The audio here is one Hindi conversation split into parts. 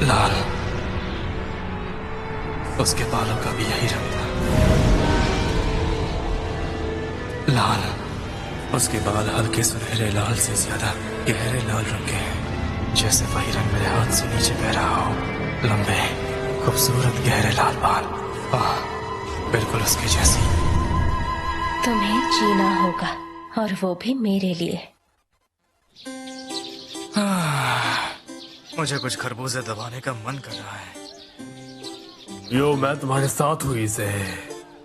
लाल, उसके बालों का भी यही रंग था। लाल, उसके बाल हल्के सुनहरे लाल से ज्यादा गहरे लाल रंग के हैं, जैसे वही रंग मेरे हाथ से नीचे बह रहा हो। लंबे खूबसूरत गहरे लाल बाल, बिल्कुल उसके जैसी। तुम्हें जीना होगा, और वो भी मेरे लिए। मुझे कुछ खरबूजे दबाने का मन कर रहा है। यो, मैं तुम्हारे साथ हूँ इसे।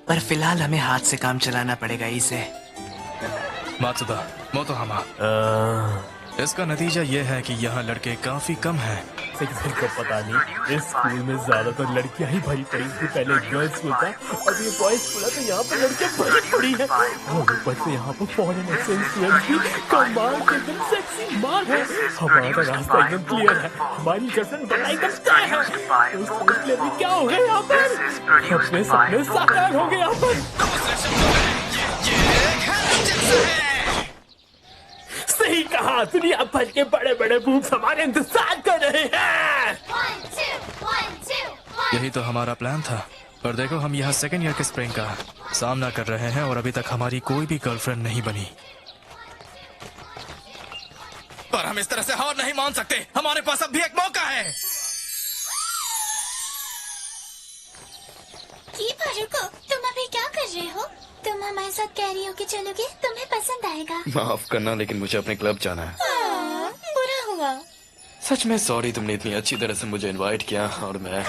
पर फिलहाल हमें हाथ से काम चलाना पड़ेगा इसे। मात्सुदा, मोतोहामा, इसका नतीजा ये है कि यहाँ लड़के काफी कम हैं। किसी को पता नहीं, इस स्कूल में ज्यादातर लड़कियां ही भरी पड़ी थी। पहले गर्ल्स स्कूल था, अब ये बॉयज स्कूल है, तो यहाँ पर लड़कियां भरी पड़ी है। और ऊपर से यहाँ पर फॉरेन एक्सचेंज स्टूडेंट भी कमाल के एकदम सेक्सी माल है। हमारा रास्ता एकदम क्लियर है, हमारी गर्लफ्रेंड बनना एकदम तय है। तो सोच ले भी क्या हो गया यहाँ पर, अपने सपने साकार हो गए यहाँ पर। सही कहा, दुनिया भर के बड़े बड़े बूब्स हमारे इंतजार कर रहे हैं। यही तो हमारा प्लान था, पर देखो हम यहाँ सेकेंड ईयर के स्प्रिंग का सामना कर रहे हैं और अभी तक हमारी कोई भी गर्लफ्रेंड नहीं बनी। पर हम इस तरह से हार नहीं मान सकते, हमारे पास अब भी एक मौका है। रुको, तुम अभी क्या कर रहे हो? तुम हमारे साथ कैरियोके चलोगे? तुम्हें पसंद आएगा। माफ करना, लेकिन मुझे अपने क्लब जाना है। बुरा हुआ। सच में सॉरी, तुमने इतनी अच्छी तरह से मुझे इनवाइट किया और मैं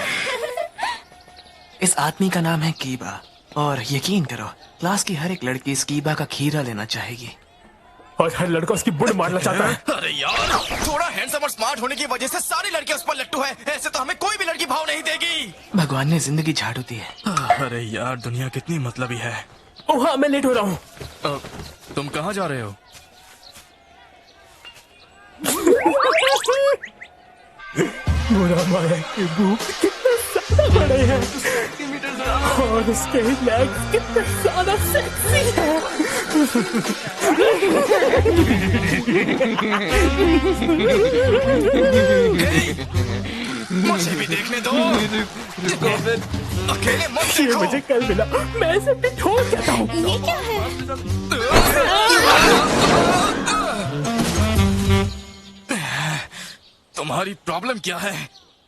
इस आदमी का नाम है कीबा, और यकीन करो क्लास की हर एक लड़की इस कीबा का खीरा लेना चाहेगी। और हर लड़का उसकी बुड़ मारना चाहता है। अरे यार, थोड़ा हैंडसम और स्मार्ट होने की वजह से सारी लड़कियां उस पर लट्टू है। ऐसे तो हमें कोई भी लड़की भाव नहीं देगी। भगवान ने जिंदगी झाड़ू दी है। अरे यार, दुनिया कितनी मतलबी है। ओह हाँ, मैं लेट हो रहा हूँ। तुम कहाँ जा रहे हो? बुरा माया के बूब कितने ज्यादा बड़े हैं, और उसके लेग्स कितने ज्यादा सेक्सी हैं। मुझे भी देखने दो। अकेले मत ये देखो। मुझे कल मिला, मैं इसे पिठोर कहता हूँ। ये क्या है? तुम्हारी प्रॉब्लम क्या है?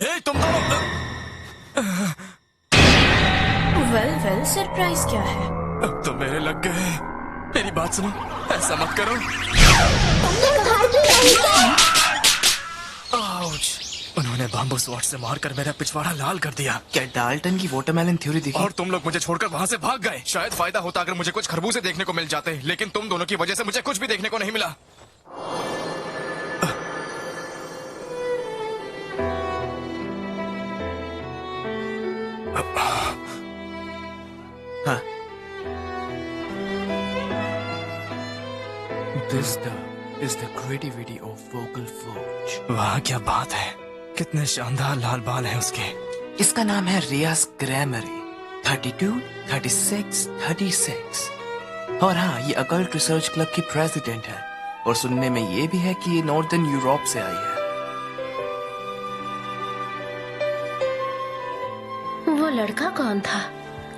हे, तुम दोनों। वेल, सरप्राइज क्या है? अब तो मेरे लग गए। मेरी बात सुनो, ऐसा मत करो। आउच! उन्होंने बाम्बू स्वॉर्ड से मारकर मेरा पिछवाड़ा लाल कर दिया। क्या डाल्टन की वाटरमेलन थ्योरी देखी? और तुम लोग मुझे छोड़कर वहाँ से भाग गए। शायद फायदा होता अगर मुझे कुछ खरबूजे देखने को मिल जाते, लेकिन तुम दोनों की वजह से मुझे कुछ भी देखने को नहीं मिला। हाँ। This is the creativity of vocal forge. वाह, क्या बात है, कितने शानदार लाल बाल हैं उसके। इसका नाम है रियाज ग्रामरी। 32, 36, 36। और हाँ, ये अकल्ट रिसर्च क्लब की प्रेसिडेंट है, और सुनने में ये भी है कि ये नॉर्दर्न यूरोप से आई है। वो लड़का कौन था?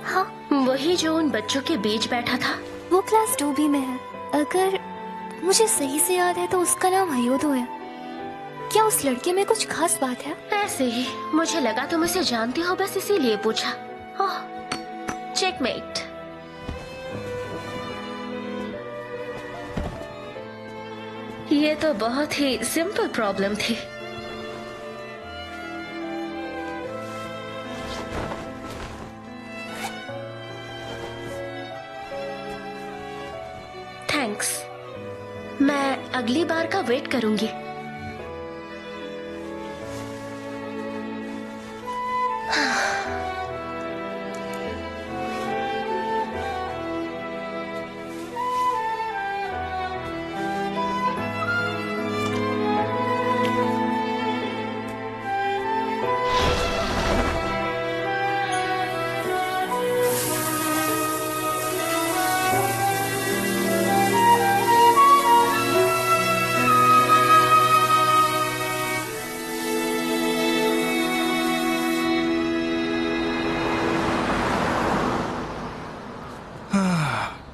हाँ, वही जो उन बच्चों के बीच बैठा था। वो क्लास 2B में है। अगर मुझे सही से याद है तो उसका नाम हयोदो है। क्या उस लड़के में कुछ खास बात है? ऐसे ही मुझे लगा तुम उसे जानती हो, बस इसीलिए पूछा। ओह, चेकमेट। ये तो बहुत ही सिंपल प्रॉब्लम थी। थैंक्स, मैं अगली बार का वेट करूंगी।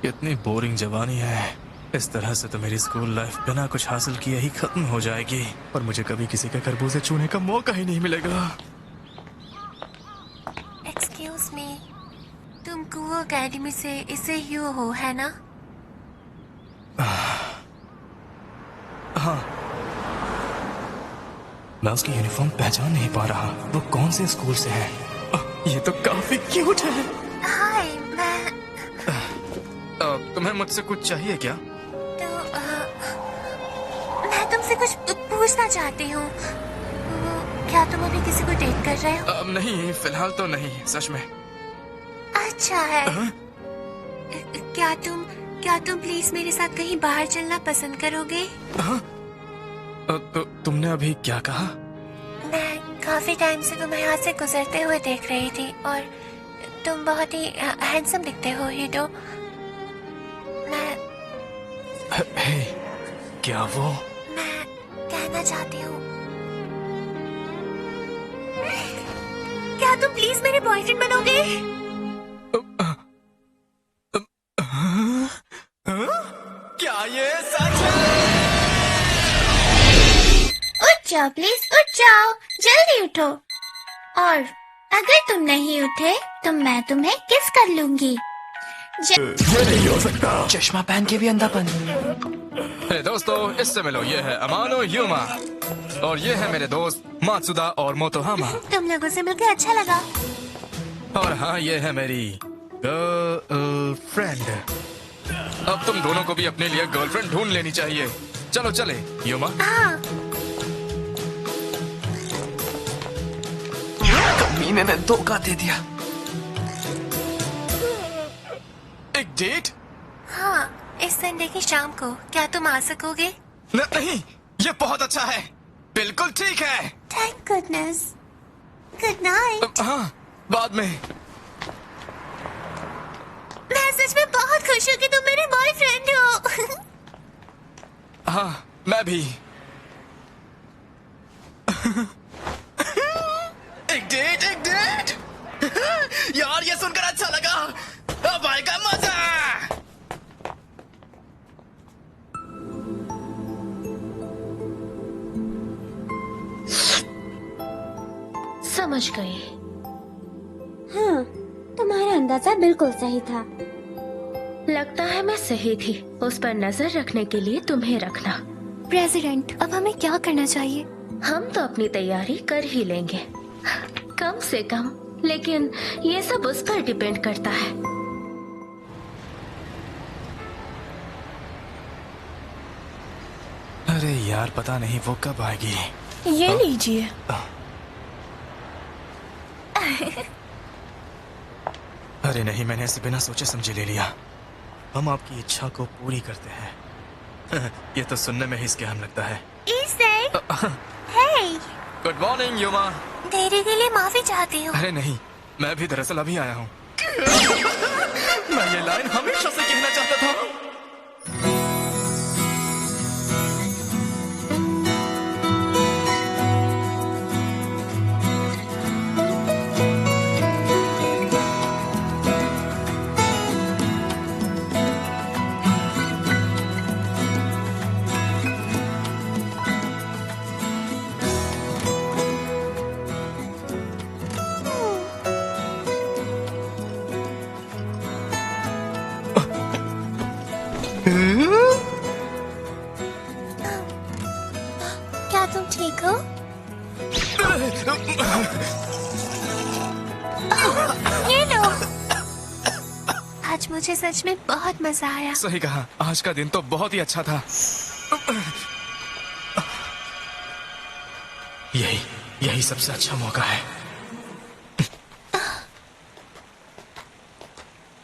इतनी बोरिंग जवानी है। इस तरह से तो मेरी स्कूल लाइफ बिना कुछ हासिल किए ही खत्म हो जाएगी और मुझे कभी किसी के खरबूजे छूने का मौका ही नहीं मिलेगा। एक्सक्यूज मी, तुम कुओ एकेडमी से इसे यू हो, है ना? हाँ, मैं उसकी यूनिफॉर्म पहचान नहीं पा रहा। वो कौन से स्कूल से है? ये तो काफी क्यूट है। हाय, तुम्हें मुझसे कुछ चाहिए क्या? मैं तुमसे कुछ पूछना चाहती हूँ। क्या तुम अभी किसी को डेट कर रहे हो? नहीं, फिलहाल तो नहीं, सच में। अच्छा है। क्या तुम प्लीज मेरे साथ कहीं बाहर चलना पसंद करोगे? तो तुमने अभी क्या कहा? मैं काफी टाइम से तुम्हें यहाँ से गुजरते हुए देख रही थी और तुम बहुत ही हैंडसम दिखते हो हीरो। मैं हे, क्या वो? मैं कहना चाहती हूँ, क्या तुम प्लीज मेरे बॉयफ्रेंड बनोगे? क्या ये सच है? उठ जाओ प्लीज, उठ जाओ, जल्दी उठो। और अगर तुम नहीं उठे तो मैं तुम्हें किस कर लूंगी। ये नहीं हो सकता। चश्मा पहन के भी अंधापन। हे दोस्तों, इससे मिलो, ये है अमानो युमा और ये है मेरे दोस्त मात्सुदा और मोतोहामा। तुम लोगों से मिलकर अच्छा लगा। और हाँ, ये है मेरी गर्लफ्रेंड। अब तुम दोनों को भी अपने लिए गर्लफ्रेंड ढूंढ लेनी चाहिए। चलो चले युमा। हाँ, कमीने ने धोखा दे दिया। एक डेट? हाँ, इस संडे की शाम को क्या तुम आ सकोगे? नहीं, ये बहुत अच्छा है, बिल्कुल ठीक है। Thank goodness. Good night. हाँ, बाद में। मैं सच में बहुत खुश हूँ कि तुम मेरे बॉयफ्रेंड हो। हाँ, मैं भी। एक डेट, एक डेट। यार, ये सुनकर अच्छा लगा। अब आएगा मजा। समझ गई। हाँ, तुम्हारा अंदाजा बिल्कुल सही था। लगता है मैं सही थी। उस पर नजर रखने के लिए तुम्हें रखना। प्रेसिडेंट, अब हमें क्या करना चाहिए? हम तो अपनी तैयारी कर ही लेंगे, कम से कम। लेकिन ये सब उस पर डिपेंड करता है। अरे यार, पता नहीं वो कब आएगी। ये लीजिए। अरे नहीं, मैंने इसे बिना सोचे समझे ले लिया। हम आपकी इच्छा को पूरी करते हैं। ये तो सुनने में ही स्कैम लगता है। हे, गुड मॉर्निंग युमा। देरी के लिए माफी चाहती हूँ। अरे नहीं, मैं भी दरअसल अभी आया हूँ। मैं ये लाइन हमेशा से कहना चाहता था। क्या तुम ठीक हो? ये लो। आज मुझे सच में बहुत मजा आया। सही कहा, आज का दिन तो बहुत ही अच्छा था। यही सबसे अच्छा मौका है।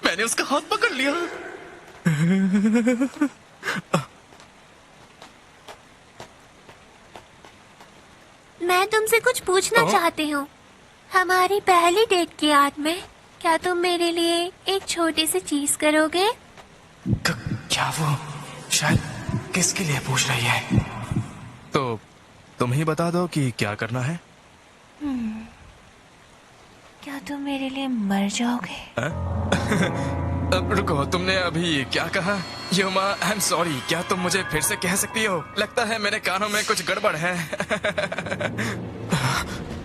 मैंने उसका हाथ पकड़ लिया। मैं तुमसे कुछ पूछना चाहती हूँ। हमारी पहली डेट की याद में क्या तुम मेरे लिए एक छोटी सी चीज करोगे? क्या वो शायद किसके लिए पूछ रही है? तो तुम ही बता दो कि क्या करना है। क्या तुम मेरे लिए मर जाओगे? अब रुको, तुमने अभी क्या कहा? युमा, आई एम सॉरी, क्या तुम मुझे फिर से कह सकती हो? लगता है मेरे कानों में कुछ गड़बड़ है।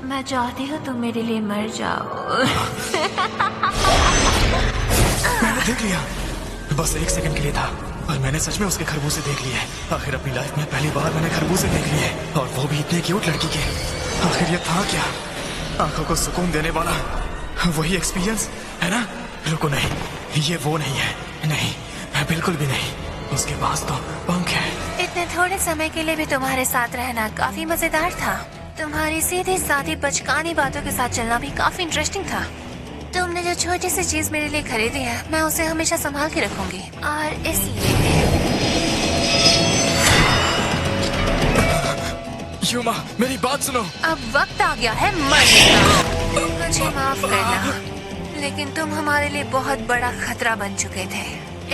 मैं चाहती हूँ तुम मेरे लिए मर जाओ। मैंने देख लिया, बस 1 सेकंड के लिए था, और मैंने सच में उसके खरबूजे देख लिए। आखिर अपनी लाइफ में पहली बार मैंने खरबूजे देख लिए, और वो भी इतने क्यूट लड़की के। आखिर ये था क्या? आंखों को सुकून देने वाला वही एक्सपीरियंस है ना? रुको, नहीं, ये वो नहीं है। नहीं, बिल्कुल भी नहीं। उसके पास तो पंख है। इतने थोड़े समय के लिए भी तुम्हारे साथ रहना काफी मजेदार था। तुम्हारी सीधी सादी बचकानी बातों के साथ चलना भी काफी इंटरेस्टिंग था। तुमने जो छोटी सी चीज मेरे लिए खरीदी है, मैं उसे हमेशा संभाल के रखूंगी, और इसलिए युमा, मेरी बात सुनो। अब वक्त आ गया है मरने का। मुझे माफ करना, लेकिन तुम हमारे लिए बहुत बड़ा खतरा बन चुके थे,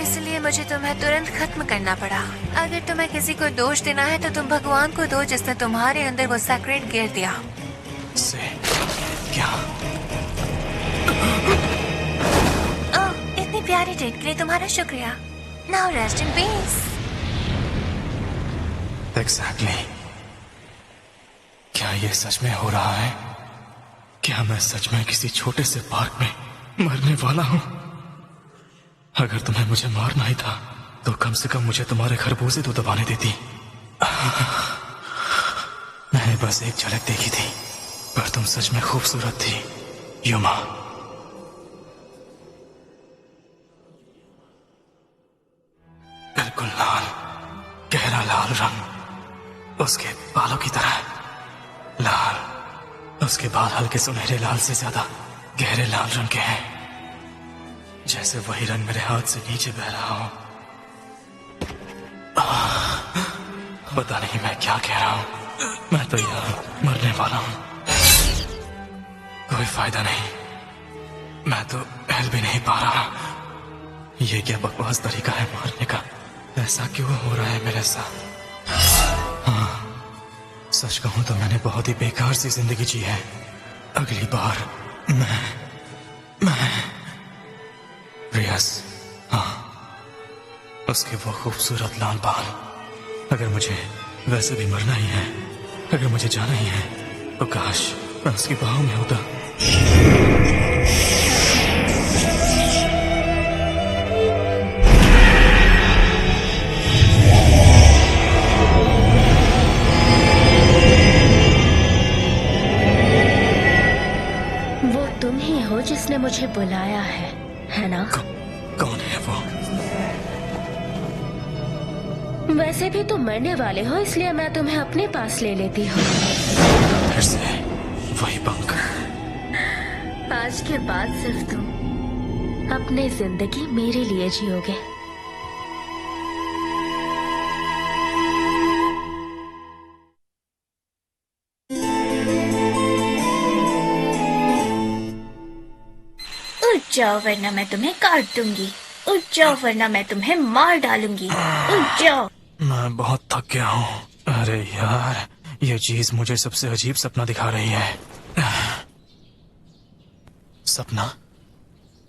इसलिए मुझे तुम्हें तुरंत खत्म करना पड़ा। अगर तुम्हें किसी को दोष देना है तो तुम भगवान को दो, जिसने तुम्हारे अंदर वो सेक्रेट गिर दिया। से क्या? ओह, इतनी प्यारी डेट के लिए तुम्हारा शुक्रिया। Now rest in peace. Exactly. क्या ये सच में हो रहा है? क्या मैं सच में किसी छोटे से पार्क में मरने वाला हूँ? अगर तुम्हें मुझे मारना ही था तो कम से कम मुझे तुम्हारे खरबूजे तो दबाने देती। मैंने बस एक झलक देखी थी, पर तुम सच में खूबसूरत थी, युमा। बिल्कुल लाल, गहरा लाल रंग, उसके बालों की तरह लाल। उसके बाल हल्के सुनहरे लाल से ज्यादा गहरे लाल रंग के हैं, जैसे वही रंग मेरे हाथ से नीचे बह रहा हो। पता नहीं मैं क्या कह रहा हूं। मैं तो यहाँ मरने वाला हूं। कोई फायदा नहीं, मैं तो हिल भी नहीं पा रहा। ये क्या बकवास तरीका है मारने का? ऐसा क्यों हो रहा है मेरे साथ? हाँ, सच कहूं तो मैंने बहुत ही बेकार सी जिंदगी जी है। अगली बार मैं रियाज, हाँ, उसके वो खूबसूरत लाल बाल। अगर मुझे वैसे भी मरना ही है, अगर मुझे जाना ही है, तो काश मैं उसकी बाहों में होता। वो तुम ही हो जिसने मुझे बुलाया है ना? कौन है वो? वैसे भी तुम मरने वाले हो, इसलिए मैं तुम्हें अपने पास ले लेती हूँ। फिर से वही पंख। आज के बाद सिर्फ तुम अपनी जिंदगी मेरे लिए जियोगे। उठ जाओ वरना मैं तुम्हें काट दूंगी। उठ जाओ वरना मैं तुम्हें मार डालूंगी। उठ जाओ। मैं बहुत थक गया हूँ। अरे यार, ये चीज मुझे सबसे अजीब सपना दिखा रही है। सपना?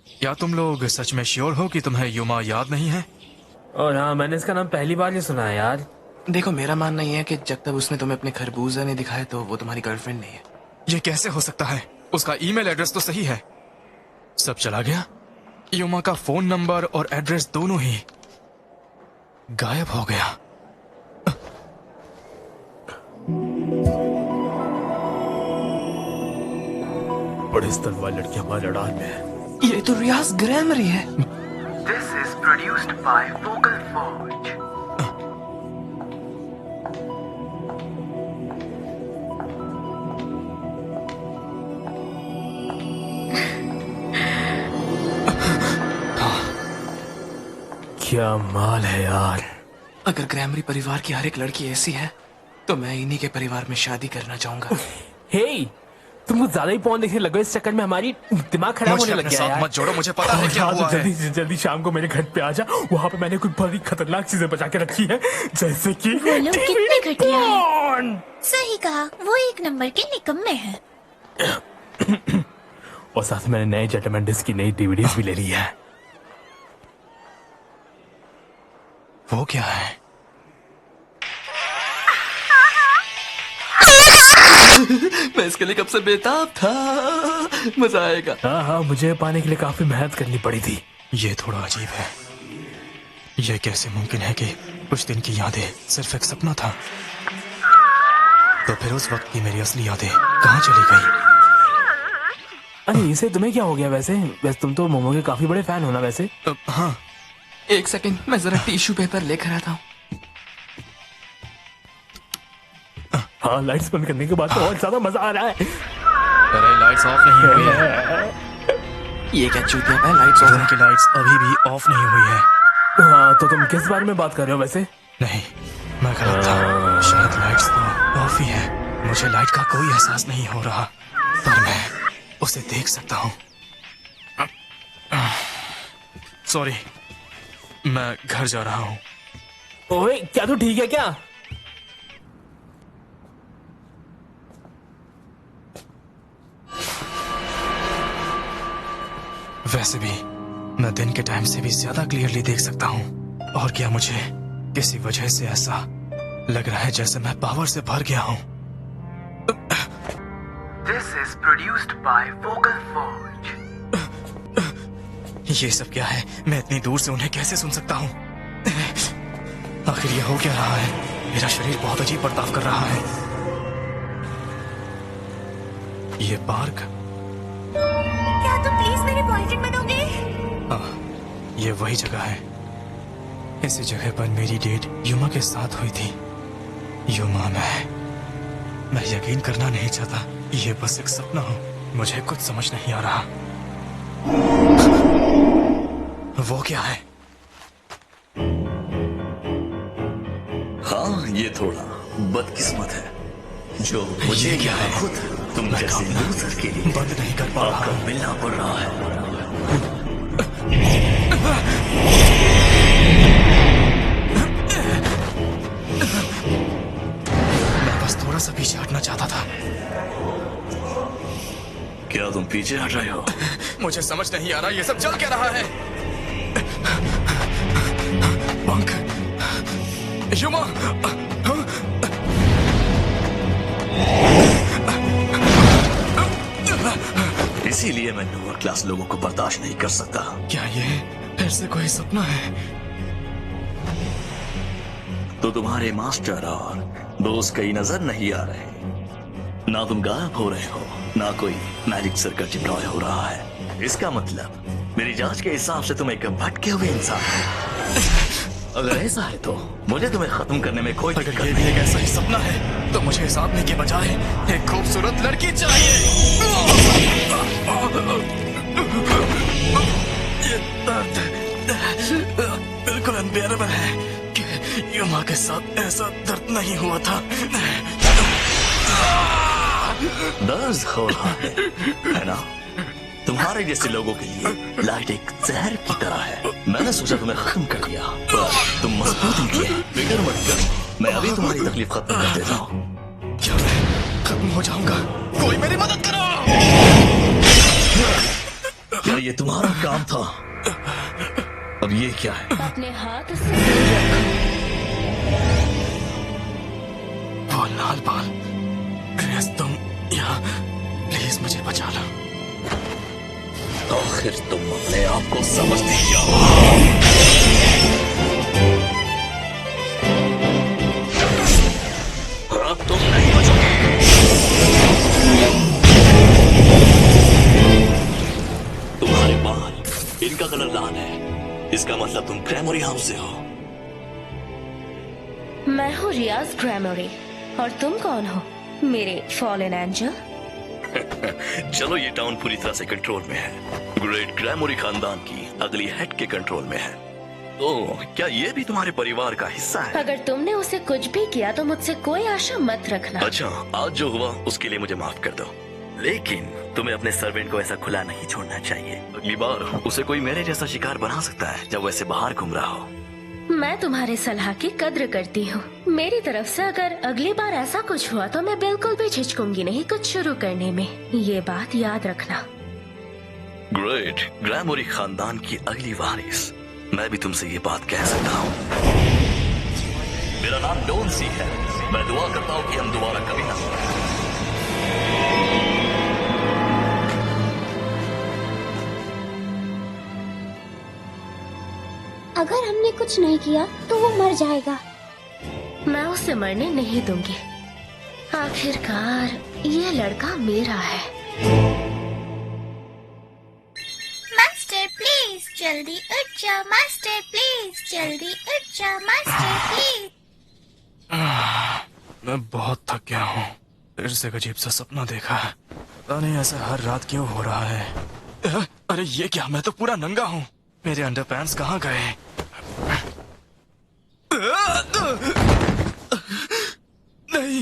क्या तुम लोग सच में श्योर हो कि तुम्हें युमा याद नहीं है? और हाँ, मैंने इसका नाम पहली बार ही सुना है यार। देखो, मेरा मानना यह है कि जब तक उसने तुम्हें अपने खरबूजा नहीं दिखाए तो वो तुम्हारी गर्लफ्रेंड नहीं है। ये कैसे हो सकता है? उसका ईमेल एड्रेस तो सही है। सब चला गया। युमा का फोन नंबर और एड्रेस दोनों ही गायब हो गया। बड़े स्तर वाली लड़की हमारे लड़ान में है। ये तो रियाज ग्रामरी है। This is produced by Vocal Forge. क्या माल है यार। अगर ग्रामरी परिवार की हर एक लड़की ऐसी है तो मैं इन्हीं के परिवार में शादी करना चाहूंगा। हे, तुम कुछ ज्यादा ही पॉन देखने लगे। इस चक्कर में हमारी दिमाग खराब होने लग गया यार। मत जोड़ो, मुझे पता है क्या हुआ है। जल्दी से जल्दी शाम को मेरे घर पे आ जा। वहाँ पे मैंने कुछ बड़ी खतरनाक चीजें बचा के रखी है, जैसे कि वो लोग कितने घटिया हैं। कौन? सही कहा, वो एक नंबर के निकम्मे हैं। और साथ में मैंने नए जेटलमैन डिस्क की नई डीवीडीज भी ले ली है। वो क्या है? मैं इसके लिए कब से बेताब था। मजा आएगा। हाँ, मुझे पाने के लिए काफी मेहनत करनी पड़ी थी। ये थोड़ा अजीब है। ये कैसे मुमकिन है कि कुछ दिन की यादें सिर्फ एक सपना था? तो फिर उस वक्त की मेरी असली यादें कहाँ चली गई? अरे इसे तुम्हें क्या हो गया? वैसे तुम तो मोमो के काफी बड़े फैन हो ना वैसे? हाँ। एक सेकंड, मैं जरा टिश्यू पेपर लेकर आता हूँ। हाँ, लाइट्स बंद करने के बाद तो और ज्यादा मजा आ रहा है। अरे लाइट्स ऑफ नहीं हुई है। ये क्या चूतिया है? लाइट्स ऑफ की लाइट्स अभी भी ऑफ नहीं हुई है। हाँ, तो तुम किस बारे में बात कर रहे हो वैसे? नहीं, मैं गलत था। शायद लाइट्स तो ऑफ ही है। मुझे लाइट का कोई एहसास नहीं हो रहा, पर मैं उसे देख सकता हूँ। सॉरी, मैं घर जा रहा हूँ। ओए, क्या तू ठीक है क्या? वैसे भी मैं दिन के टाइम से भी ज्यादा क्लियरली देख सकता हूँ। और क्या मुझे किसी वजह से ऐसा लग रहा है जैसे मैं पावर से भर गया हूँ। This is produced by Vocal Forge. ये सब क्या है? मैं इतनी दूर से उन्हें कैसे सुन सकता हूँ? आखिर ये हो क्या रहा है? मेरा शरीर बहुत अजीब बर्ताव कर रहा है। ये पार्क? क्या तुम प्लीज मेरे बॉयफ्रेंड बनोगे? ये वही जगह है। इसी जगह पर मेरी डेट युमा के साथ हुई थी। युमा, मैं यकीन करना नहीं चाहता। ये बस एक सपना हो। मुझे कुछ समझ नहीं आ रहा। वो क्या है? हाँ, ये थोड़ा बदकिस्मत है जो मुझे क्या है? खुद तुम जैसे लूजर के लिए बंद नहीं कर पा रहा। आपको मिलना पड़ रहा है। मैं बस थोड़ा सा पीछे हटना चाहता था। क्या तुम पीछे हट रहे हो? मुझे समझ नहीं आ रहा ये सब चल क्या रहा है। पंख, युमा, इसीलिए मैं लोअर क्लास लोगों को बर्दाश्त नहीं कर सकता। क्या ये फिर से कोई सपना है? तो तुम्हारे मास्टर और दोस्त कहीं नजर नहीं आ रहे। ना तुम गायब हो रहे हो, ना कोई मैजिक सर्कल डिप्लॉय हो रहा है। इसका मतलब मेरी जांच के हिसाब से तुम एक भटके हुए इंसान हो। अगर ऐसा है तो मुझे तुम्हें खत्म करने में कोई अगर ये भी एक ऐसा ही सपना है तो मुझे इस आदमी के बजाय एक खूबसूरत लड़की चाहिए। ये दर्द बिल्कुल अनबेरेबल है कि युमा के साथ ऐसा दर्द नहीं हुआ था। दर्द हो रहा है ना? तुम्हारे जैसे लोगों के लिए लाइट एक जहर की तरह है। मैंने सोचा तुम्हें खत्म कर दिया, पर तुम मजबूत निकले। फिक्र मत करो, मैं अभी तुम्हारी तकलीफ खत्म कर देता हूँ। क्या मैं खत्म हो जाऊंगा? कोई मेरी मदद करो। क्या ये तुम्हारा काम था? अब ये क्या है? अपने हाथ से दूर रखो। वो लाल बाल, ग्रेस, तुम यहाँ प्लीज मुझे बचा लो। आखिर तुम अपने आप को समझती क्या हो? अब तुम नहीं बचोगे। तुम्हारे बाल, इनका कलर लाल है। इसका मतलब तुम ग्रैमरी हाउस से हो। मैं हूँ रियाज ग्रैमरी, और तुम कौन हो? मेरे फॉलन एंजल? चलो, ये टाउन पूरी तरह से कंट्रोल में है। ग्रेट ग्रैमरी खानदान की अगली हेड के कंट्रोल में है। तो क्या ये भी तुम्हारे परिवार का हिस्सा है? अगर तुमने उसे कुछ भी किया तो मुझसे कोई आशा मत रखना। अच्छा, आज जो हुआ उसके लिए मुझे माफ कर दो, लेकिन तुम्हें अपने सर्वेंट को ऐसा खुला नहीं छोड़ना चाहिए। अगली बार उसे कोई मेरे जैसा शिकार बना सकता है जब वैसे बाहर घूम रहा हो। मैं तुम्हारे सलाह की कद्र करती हूँ। मेरी तरफ से अगर अगली बार ऐसा कुछ हुआ तो मैं बिल्कुल भी झिझकूंगी नहीं कुछ शुरू करने में। ये बात याद रखना। ग्रेट ग्रैमरी खानदान की अगली वारिस, मैं भी तुमसे ये बात कह सकता हूँ। मेरा नाम डोन सी है। मैं दुआ करता हूँ कि हम दोबारा कभी ना मिलें। अगर हमने कुछ नहीं किया तो वो मर जाएगा। मैं उसे मरने नहीं दूंगी। आखिरकार ये लड़का मेरा है। मास्टर प्लीज जल्दी उठ जाओ, मास्टर प्लीज जल्दी उठ जाओ, मास्टर प्लीज। मैं बहुत थक गया हूँ। फिर से एक अजीब सा सपना देखा है। पता नहीं ऐसा हर रात क्यों हो रहा है। अरे ये क्या, मैं तो पूरा नंगा हूँ। मेरे अंडरपैंट्स कहाँ गए? नहीं,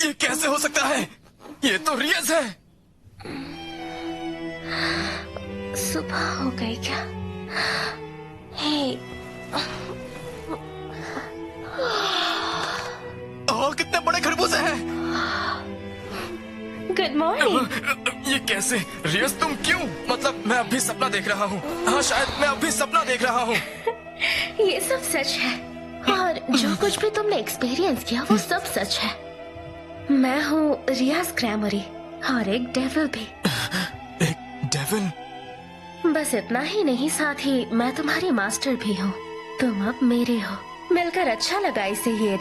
ये कैसे हो सकता है? ये तो रियस है। सुबह हो गई क्या? हे, और कितने बड़े खरबूजे हैं। Good morning. ये कैसे? रियस तुम क्यों? मतलब मैं अभी सपना देख रहा हूँ। हाँ शायद मैं अभी सपना देख रहा हूँ। ये सब सच है और जो कुछ भी तुमने एक्सपीरियंस किया वो सब सच है। मैं हूँ रियाज ग्रैमरी और एक डेविल भी। एक डेविल? बस इतना ही नहीं, साथ ही मैं तुम्हारी मास्टर भी हूँ। तुम अब मेरे हो। मिलकर अच्छा लगा इसे, ये